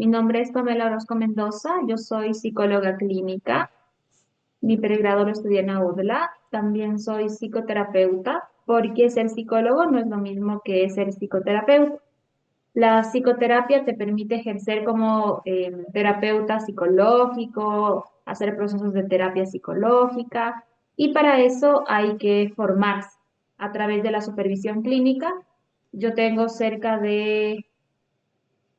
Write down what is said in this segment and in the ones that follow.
Mi nombre es Pamela Orozco Mendoza, yo soy psicóloga clínica, mi pregrado lo estudié en la UDLA, también soy psicoterapeuta, porque ser psicólogo no es lo mismo que ser psicoterapeuta. La psicoterapia te permite ejercer como terapeuta psicológico, hacer procesos de terapia psicológica, y para eso hay que formarse a través de la supervisión clínica. Yo tengo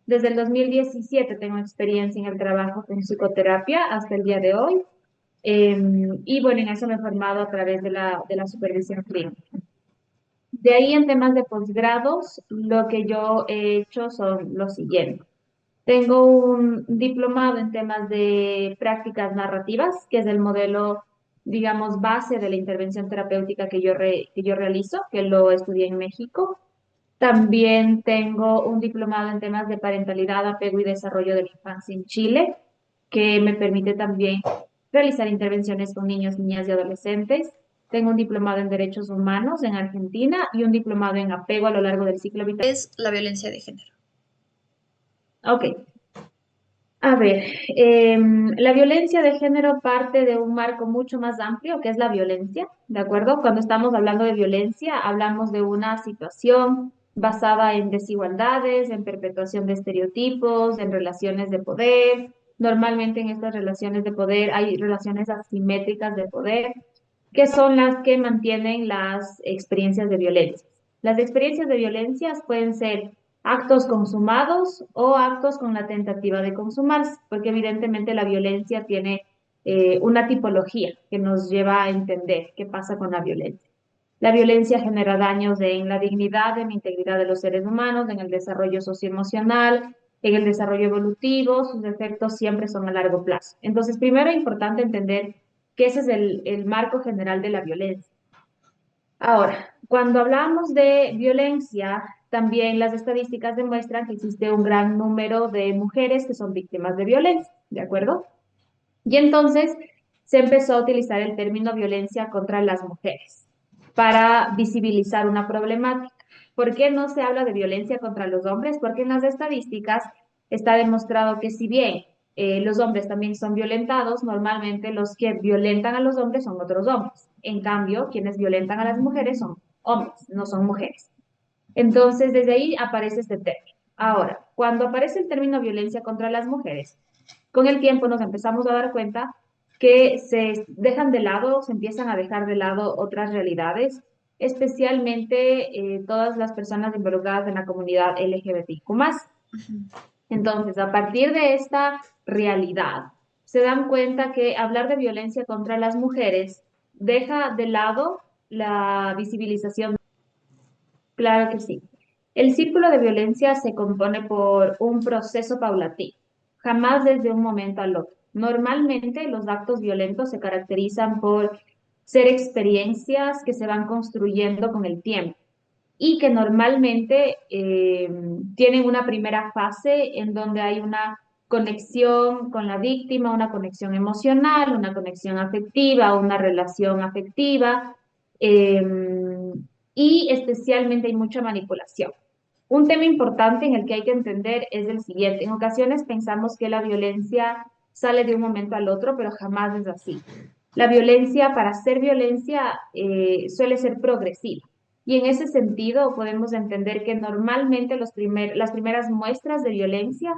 desde el 2017 tengo experiencia en el trabajo con psicoterapia hasta el día de hoy. Y bueno, en eso me he formado a través de la supervisión clínica. De ahí en temas de posgrados, lo que yo he hecho son los siguientes. Tengo un diplomado en temas de prácticas narrativas, que es el modelo, digamos, base de la intervención terapéutica que yo realizo, que lo estudié en México. También tengo un diplomado en temas de parentalidad, apego y desarrollo de la infancia en Chile, que me permite también realizar intervenciones con niños, niñas y adolescentes. Tengo un diplomado en derechos humanos en Argentina y un diplomado en apego a lo largo del ciclo vital. Es la violencia de género. Ok, a ver, la violencia de género parte de un marco mucho más amplio, que es la violencia, ¿de acuerdo? Cuando estamos hablando de violencia, hablamos de una situación basada en desigualdades, en perpetuación de estereotipos, en relaciones de poder. Normalmente en estas relaciones de poder hay relaciones asimétricas de poder, que son las que mantienen las experiencias de violencia. Las experiencias de violencia pueden ser actos consumados o actos con la tentativa de consumarse, porque evidentemente la violencia tiene una tipología que nos lleva a entender qué pasa con la violencia. La violencia genera daños en la dignidad, en la integridad de los seres humanos, en el desarrollo socioemocional, en el desarrollo evolutivo. Sus efectos siempre son a largo plazo. Entonces, primero es importante entender que ese es el marco general de la violencia. Ahora, cuando hablamos de violencia, también las estadísticas demuestran que existe un gran número de mujeres que son víctimas de violencia, ¿de acuerdo? Y entonces se empezó a utilizar el término violencia contra las mujeres para visibilizar una problemática. ¿Por qué no se habla de violencia contra los hombres? Porque en las estadísticas está demostrado que si bien los hombres también son violentados, normalmente los que violentan a los hombres son otros hombres. En cambio, quienes violentan a las mujeres son hombres, no son mujeres. Entonces, desde ahí aparece este término. Ahora, cuando aparece el término violencia contra las mujeres, con el tiempo nos empezamos a dar cuenta que se dejan de lado, se empiezan a dejar de lado otras realidades, especialmente todas las personas involucradas en la comunidad LGBTQ+. Entonces, a partir de esta realidad, se dan cuenta que hablar de violencia contra las mujeres deja de lado la visibilización. Claro que sí. El círculo de violencia se compone por un proceso paulatino, jamás desde un momento al otro. Normalmente los actos violentos se caracterizan por ser experiencias que se van construyendo con el tiempo y que normalmente tienen una primera fase en donde hay una conexión con la víctima, una conexión emocional, una conexión afectiva, una relación afectiva, eh, y especialmente hay mucha manipulación. Un tema importante en el que hay que entender es el siguiente. En ocasiones pensamos que la violencia sale de un momento al otro, pero jamás es así. La violencia, para ser violencia, suele ser progresiva. Y en ese sentido podemos entender que normalmente las primeras muestras de violencia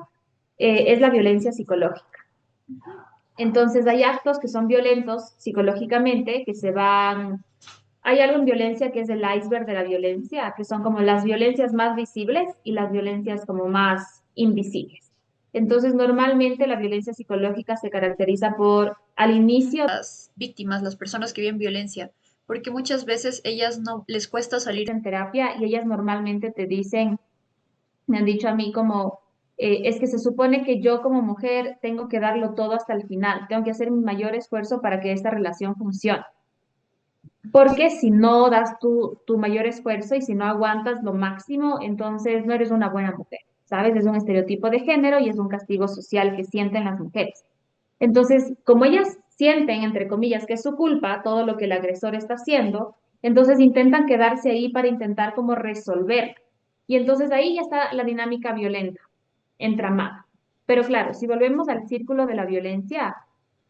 es la violencia psicológica. Entonces hay actos que son violentos psicológicamente, que se van... Hay algo en violencia que es el iceberg de la violencia, que son como las violencias más visibles y las violencias como más invisibles. Entonces, normalmente la violencia psicológica se caracteriza por, al inicio, Las víctimas, las personas que viven violencia, porque muchas veces ellas no les cuesta salir. en terapia y ellas normalmente te dicen, me han dicho a mí como, es que se supone que yo como mujer tengo que darlo todo hasta el final, tengo que hacer mi mayor esfuerzo para que esta relación funcione. Porque si no das tu mayor esfuerzo y si no aguantas lo máximo, entonces no eres una buena mujer, ¿sabes? Es un estereotipo de género y es un castigo social que sienten las mujeres. Entonces, como ellas sienten, entre comillas, que es su culpa todo lo que el agresor está haciendo, entonces intentan quedarse ahí para intentar como resolver. Y entonces ahí ya está la dinámica violenta, entramada. Pero claro, si volvemos al círculo de la violencia,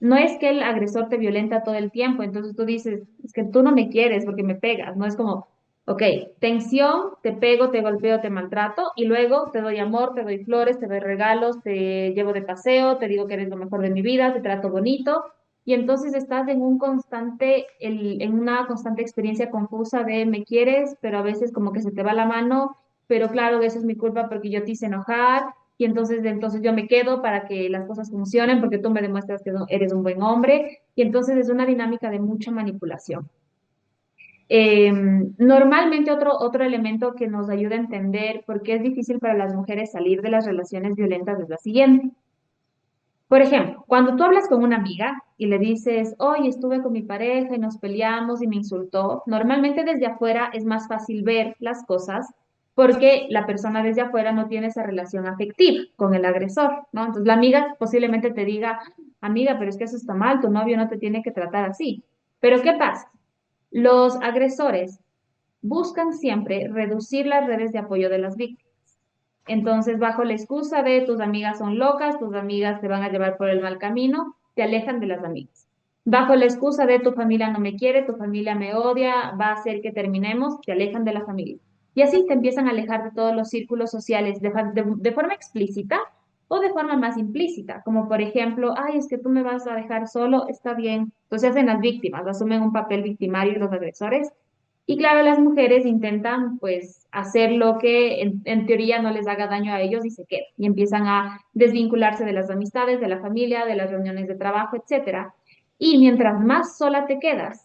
no es que el agresor te violenta todo el tiempo, entonces tú dices, es que tú no me quieres porque me pegas, no es como, ok, tensión, te pego, te golpeo, te maltrato y luego te doy amor, te doy flores, te doy regalos, te llevo de paseo, te digo que eres lo mejor de mi vida, te trato bonito y entonces estás en un constante, en una constante experiencia confusa de me quieres, pero a veces como que se te va la mano, pero claro, eso es mi culpa porque yo te hice enojar y entonces yo me quedo para que las cosas funcionen porque tú me demuestras que eres un buen hombre y entonces es una dinámica de mucha manipulación. Normalmente otro elemento que nos ayuda a entender por qué es difícil para las mujeres salir de las relaciones violentas es la siguiente. Por ejemplo, cuando tú hablas con una amiga y le dices, hoy estuve con mi pareja y nos peleamos y me insultó, normalmente desde afuera es más fácil ver las cosas porque la persona desde afuera no tiene esa relación afectiva con el agresor, ¿no? Entonces la amiga posiblemente te diga, amiga, pero es que eso está mal, tu novio no te tiene que tratar así. Pero ¿qué pasa? Los agresores buscan siempre reducir las redes de apoyo de las víctimas. Entonces, bajo la excusa de tus amigas son locas, tus amigas te van a llevar por el mal camino, te alejan de las amigas. Bajo la excusa de tu familia no me quiere, tu familia me odia, va a hacer que terminemos, te alejan de la familia. Y así te empiezan a alejar de todos los círculos sociales de forma explícita o de forma más implícita, como por ejemplo, ay, es que tú me vas a dejar solo, está bien. Entonces hacen las víctimas, asumen un papel victimario los agresores y claro, las mujeres intentan pues hacer lo que en teoría no les haga daño a ellos y se quedan y empiezan a desvincularse de las amistades, de la familia, de las reuniones de trabajo, etcétera. Y mientras más sola te quedas,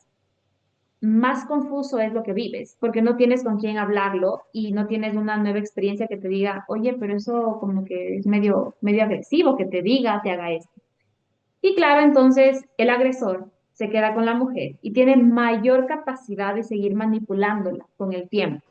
más confuso es lo que vives, porque no tienes con quién hablarlo y no tienes una nueva experiencia que te diga, oye, pero eso como que es medio agresivo que te diga, te haga esto. Y claro, entonces el agresor se queda con la mujer y tiene mayor capacidad de seguir manipulándola con el tiempo.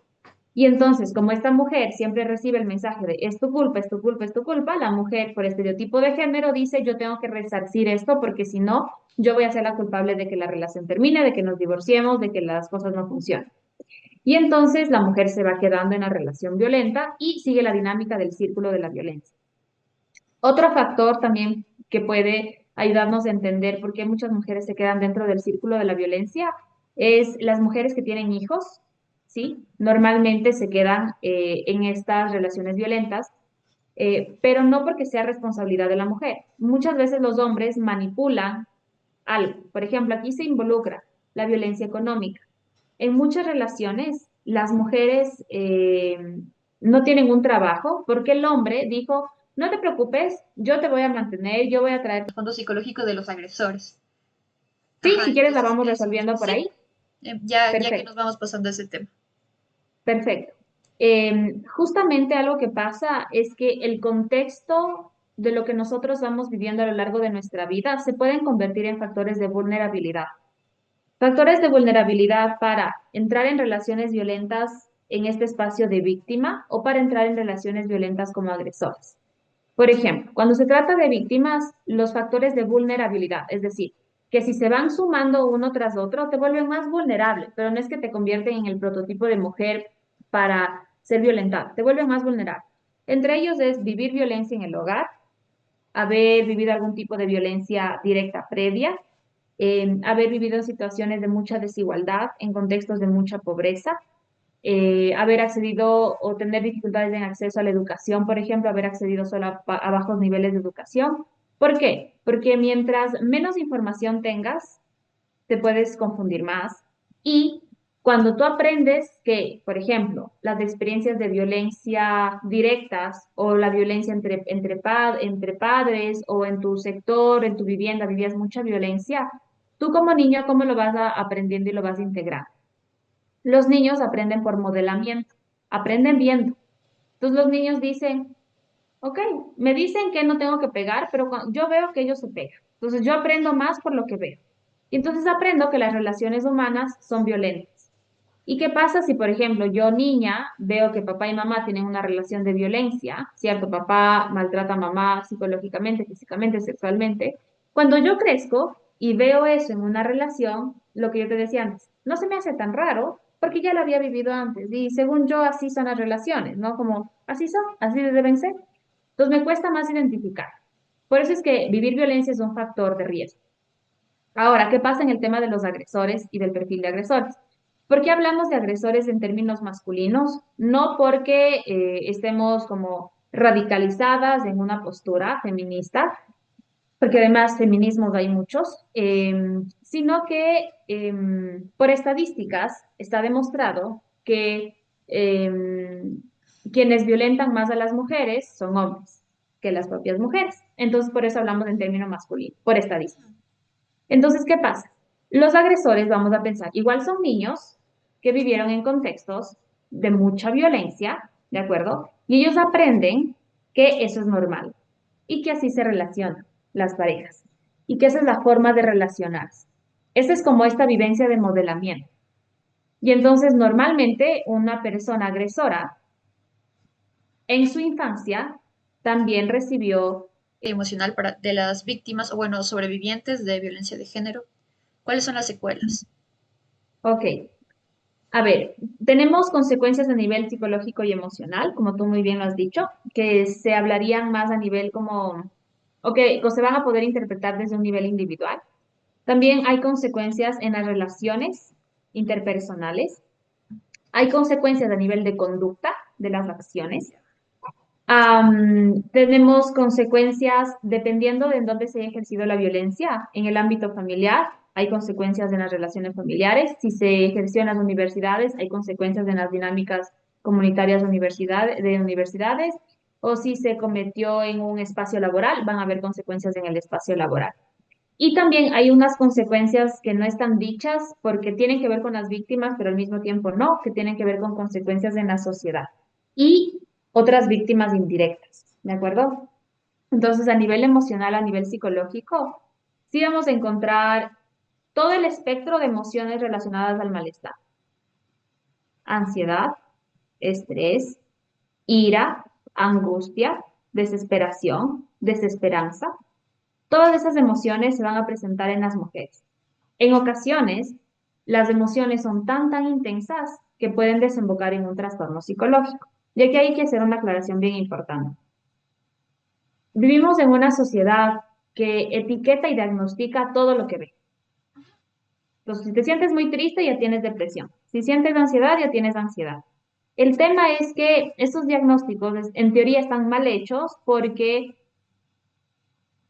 Y entonces, como esta mujer siempre recibe el mensaje de es tu culpa, es tu culpa, es tu culpa, la mujer por estereotipo de género dice yo tengo que resarcir esto porque si no, yo voy a ser la culpable de que la relación termine, de que nos divorciemos, de que las cosas no funcionen. Y entonces la mujer se va quedando en la relación violenta y sigue la dinámica del círculo de la violencia. Otro factor también que puede ayudarnos a entender por qué muchas mujeres se quedan dentro del círculo de la violencia es las mujeres que tienen hijos, ¿sí? Normalmente se quedan en estas relaciones violentas, pero no porque sea responsabilidad de la mujer. Muchas veces los hombres manipulan algo. Por ejemplo, aquí se involucra la violencia económica. En muchas relaciones, las mujeres no tienen un trabajo porque el hombre dijo, no te preocupes, yo te voy a mantener, yo voy a traer. El fondo psicológico de los agresores. Sí, Ajá, si quieres la entonces vamos eso mismo, resolviendo por sí. ahí. Ya que Perfecto, nos vamos pasando a ese tema. perfecto. Justamente algo que pasa es que el contexto de lo que nosotros vamos viviendo a lo largo de nuestra vida se pueden convertir en factores de vulnerabilidad. Factores de vulnerabilidad para entrar en relaciones violentas en este espacio de víctima o para entrar en relaciones violentas como agresores. Por ejemplo, cuando se trata de víctimas, los factores de vulnerabilidad, es decir, que si se van sumando uno tras otro, te vuelven más vulnerable, pero no es que te convierten en el prototipo de mujer para ser violentada, te vuelven más vulnerable. Entre ellos es vivir violencia en el hogar, haber vivido algún tipo de violencia directa previa, haber vivido en situaciones de mucha desigualdad, en contextos de mucha pobreza, haber accedido o tener dificultades en acceso a la educación, por ejemplo, haber accedido solo a bajos niveles de educación. ¿Por qué? Porque mientras menos información tengas, te puedes confundir más. Y cuando tú aprendes que, por ejemplo, las experiencias de violencia directas o la violencia entre padres o en tu sector, en tu vivienda, vivías mucha violencia, tú como niño, ¿cómo lo vas aprendiendo y lo vas integrando? Los niños aprenden por modelamiento, aprenden viendo. Entonces los niños dicen, ok, me dicen que no tengo que pegar, pero yo veo que ellos se pegan. Entonces yo aprendo más por lo que veo. Y entonces aprendo que las relaciones humanas son violentas. ¿Y qué pasa si, por ejemplo, yo niña veo que papá y mamá tienen una relación de violencia, ¿cierto? Papá maltrata a mamá psicológicamente, físicamente, sexualmente. Cuando yo crezco y veo eso en una relación, lo que yo te decía antes, no se me hace tan raro porque ya lo había vivido antes y según yo así son las relaciones, ¿no? Como así son, así deben ser. Entonces me cuesta más identificar. Por eso es que vivir violencia es un factor de riesgo. Ahora, ¿qué pasa en el tema de los agresores y del perfil de agresores? ¿Por qué hablamos de agresores en términos masculinos? No porque estemos como radicalizadas en una postura feminista, porque además feminismos hay muchos, sino que por estadísticas está demostrado que quienes violentan más a las mujeres son hombres que las propias mujeres. Entonces, por eso hablamos en términos masculinos, por estadísticas. Entonces, ¿qué pasa? Los agresores, vamos a pensar, igual son niños que vivieron en contextos de mucha violencia, ¿de acuerdo? Y ellos aprenden que eso es normal y que así se relacionan las parejas y que esa es la forma de relacionarse. Esa es como esta vivencia de modelamiento. Y entonces, normalmente, una persona agresora en su infancia también recibió. Emocional de las víctimas o, bueno, sobrevivientes de violencia de género. ¿Cuáles son las secuelas? Ok, a ver, tenemos consecuencias a nivel psicológico y emocional, como tú muy bien lo has dicho, que se hablarían más a nivel como, o que se van a poder interpretar desde un nivel individual. También hay consecuencias en las relaciones interpersonales, hay consecuencias a nivel de conducta de las acciones. Tenemos consecuencias dependiendo de en dónde se ha ejercido la violencia. En el ámbito familiar, hay consecuencias en las relaciones familiares. Si se ejerció en las universidades, hay consecuencias en las dinámicas comunitarias de universidades. O si se cometió en un espacio laboral, van a haber consecuencias en el espacio laboral. Y también hay unas consecuencias que no están dichas porque tienen que ver con las víctimas, pero al mismo tiempo no, que tienen que ver con consecuencias en la sociedad y otras víctimas indirectas, ¿de acuerdo? Entonces, a nivel emocional, a nivel psicológico, sí vamos a encontrar todo el espectro de emociones relacionadas al malestar. Ansiedad, estrés, ira, angustia, desesperación, desesperanza. Todas esas emociones se van a presentar en las mujeres. En ocasiones, las emociones son tan intensas que pueden desembocar en un trastorno psicológico. Y aquí hay que hacer una aclaración bien importante. Vivimos en una sociedad que etiqueta y diagnostica todo lo que ve. Entonces, si te sientes muy triste, ya tienes depresión. Si sientes ansiedad, ya tienes ansiedad. El tema es que estos diagnósticos, en teoría, están mal hechos porque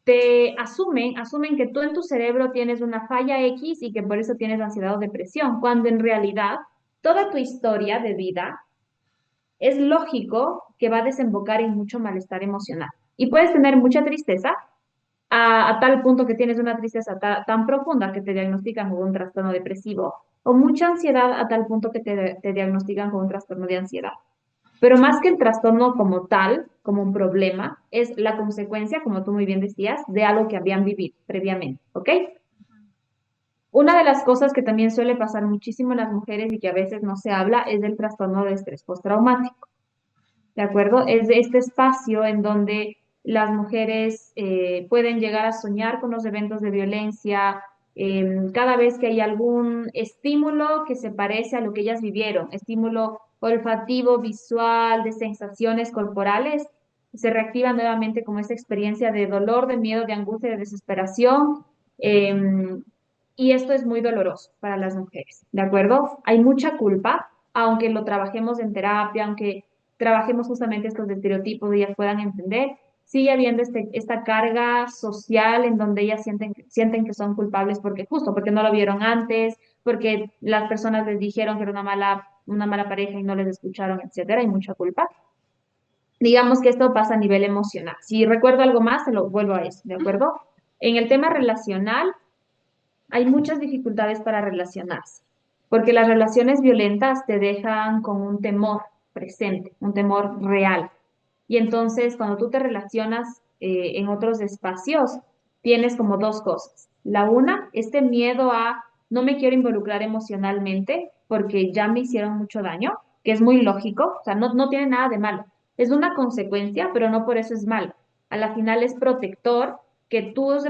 te asumen que tú en tu cerebro tienes una falla X y que por eso tienes ansiedad o depresión, cuando en realidad toda tu historia de vida es lógico que va a desembocar en mucho malestar emocional. Y puedes tener mucha tristeza a tal punto que tienes una tristeza tan profunda que te diagnostican con un trastorno depresivo, o mucha ansiedad a tal punto que te diagnostican con un trastorno de ansiedad. Pero más que el trastorno como tal, como un problema, es la consecuencia, como tú muy bien decías, de algo que habían vivido previamente, ¿ok? Una de las cosas que también suele pasar muchísimo en las mujeres y que a veces no se habla es del trastorno de estrés postraumático, ¿de acuerdo? Es de este espacio en donde las mujeres pueden llegar a soñar con los eventos de violencia, cada vez que hay algún estímulo que se parece a lo que ellas vivieron, estímulo olfativo, visual, de sensaciones corporales, se reactiva nuevamente como esa experiencia de dolor, de miedo, de angustia, de desesperación. Y esto es muy doloroso para las mujeres, ¿de acuerdo? Hay mucha culpa, aunque lo trabajemos en terapia, aunque trabajemos justamente estos estereotipos y ellas puedan entender, sigue habiendo esta carga social en donde ellas sienten que son culpables porque justo, porque no lo vieron antes, porque las personas les dijeron que era una mala pareja y no les escucharon, etcétera, hay mucha culpa. Digamos que esto pasa a nivel emocional. Si recuerdo algo más, te lo vuelvo a eso, ¿de acuerdo? En el tema relacional, hay muchas dificultades para relacionarse, porque las relaciones violentas te dejan con un temor presente, un temor real. Y entonces, cuando tú te relacionas en otros espacios, tienes como dos cosas. La una, este miedo a no me quiero involucrar emocionalmente porque ya me hicieron mucho daño, que es muy lógico, o sea, no tiene nada de malo. Es una consecuencia, pero no por eso es malo. A la final es protector que tus